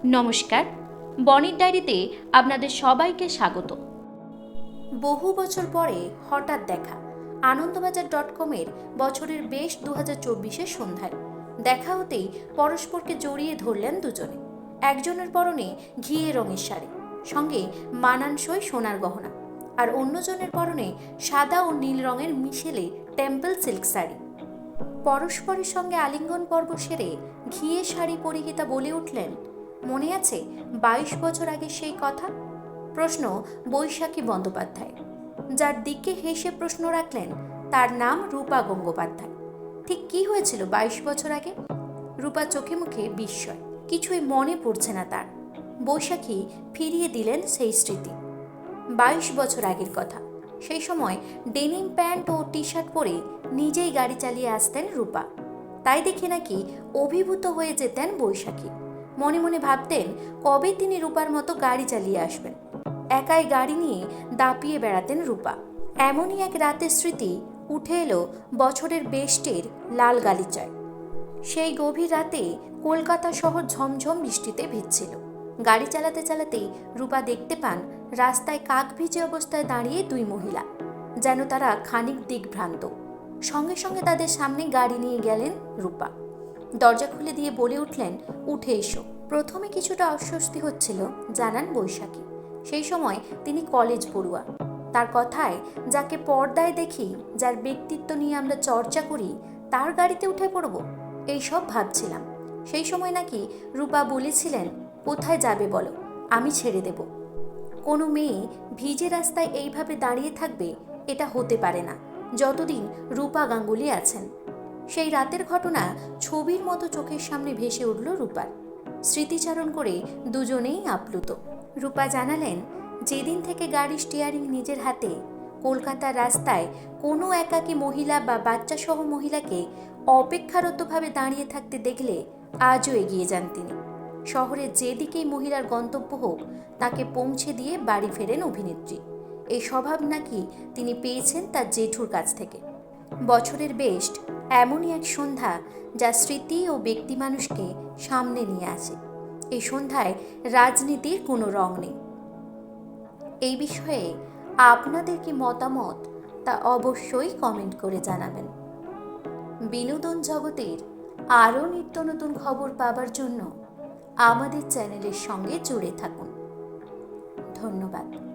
নমস্কার, বনির ডায়েরিতে আপনাদের সবাইকে স্বাগত। বহু বছর পরে হঠাৎ দেখা আনন্দবাজার.com-এর বছরের বেশ 2024-এর সন্ধ্যায় দেখা হতেই পরস্পরকে জড়িয়ে ধরলেন দুজনে। একজনের পরনে ঘিয়ে রঙের শাড়ি, সঙ্গে মানানসই সোনার গহনা, আর অন্যজনের পরনে সাদা ও নীল রঙের মিশেলে টেম্পল সিল্ক শাড়ি। পরস্পরের সঙ্গে আলিঙ্গন পর্ব সেরে ঘিয়ে শাড়ি পরিহিতা বলে উঠলেন, মনে আছে 22 বছর আগে সেই কথা? প্রশ্ন বৈশাখী বন্দ্যোপাধ্যায়। যার দিকে হেসে প্রশ্ন রাখলেন তার নাম রূপা গঙ্গোপাধ্যায়। ঠিক কি হয়েছিল 22 বছর আগে? রূপা চোখে মুখে বিস্ময়, কিছুই মনে পড়ছে না তার। বৈশাখী ফিরিয়ে দিলেন সেই স্মৃতি। 22 বছর আগের কথা। সেই সময় ডেনিম প্যান্ট ও টি শার্ট পরে নিজেই গাড়ি চালিয়ে আসতেন রূপা। তাই দেখে নাকি অভিভূত হয়ে যেতেন বৈশাখী। মনে মনে ভাবতেন কবে তিনি রূপার মতো গাড়ি চালিয়ে আসবেন। একাই গাড়ি নিয়ে দাপিয়ে বেড়াতেন রূপা। এমনই এক রাতের স্মৃতি উঠে এলো বছরের বেস্টের লাল গালিচায়। সেই গভীর রাতে কলকাতা শহর ঝমঝম বৃষ্টিতে ভিজছিল। গাড়ি চালাতে চালাতেই রূপা দেখতে পান রাস্তায় কাক ভিজে অবস্থায় দাঁড়িয়ে দুই মহিলা, যেন তারা খানিক দিকভ্রান্ত। সঙ্গে সঙ্গে তাদের সামনে গাড়ি নিয়ে গেলেন রূপা। দরজা খুলে দিয়ে বলে উঠলেন, উঠে এসো। প্রথমে কিছুটা অস্বস্তি হচ্ছিল, জানান বৈশাখী। সেই সময় তিনি কলেজ পড়ুয়া। তার কথায় যাকে পর্দায় দেখি, যার ব্যক্তিত্ব নিয়ে আমরা চর্চা করি, তার গাড়িতে উঠে পড়ব, এইসব ভাবছিলাম। সেই সময় নাকি রূপা বলেছিলেন, কোথায় যাবে বলো, আমি ছেড়ে দেব। কোনো মেয়ে ভিজে রাস্তায় এইভাবে দাঁড়িয়ে থাকবে, এটা হতে পারে না যতদিন রূপা গাঙ্গুলি আছেন। সেই রাতের ঘটনা ছবির মতো চোখের সামনে ভেসে উঠল রূপার। স্মৃতিচারণ করে দুজনেই আপ্লুত। রূপা জানালেন, যেদিন থেকে গাড়ির স্টিয়ারিং নিজের হাতে, কলকাতার রাস্তায় কোনো একাকী মহিলা বা বাচ্চাসহ মহিলাকে অপেক্ষারতভাবে দাঁড়িয়ে থাকতে দেখলে আজও এগিয়ে যান তিনি। শহরের যেদিকেই মহিলার গন্তব্য হোক, তাকে পৌঁছে দিয়ে বাড়ি ফেরেন অভিনেত্রী। এই স্বভাব নাকি তিনি পেয়েছেন তার জেঠুর কাছ থেকে। বছরের বেস্ট এমনই এক সন্ধ্যা যা স্মৃতি ও ব্যক্তি মানুষকে সামনে নিয়ে আসে। এই সন্ধ্যায় রাজনীতির কোনো রং নেই। এই বিষয়ে আপনাদের কি মতামত, তা অবশ্যই কমেন্ট করে জানাবেন। বিনোদন জগতের আরও নিত্য নতুন খবর পাবার জন্য আমাদের চ্যানেলের সঙ্গে জুড়ে থাকুন। ধন্যবাদ।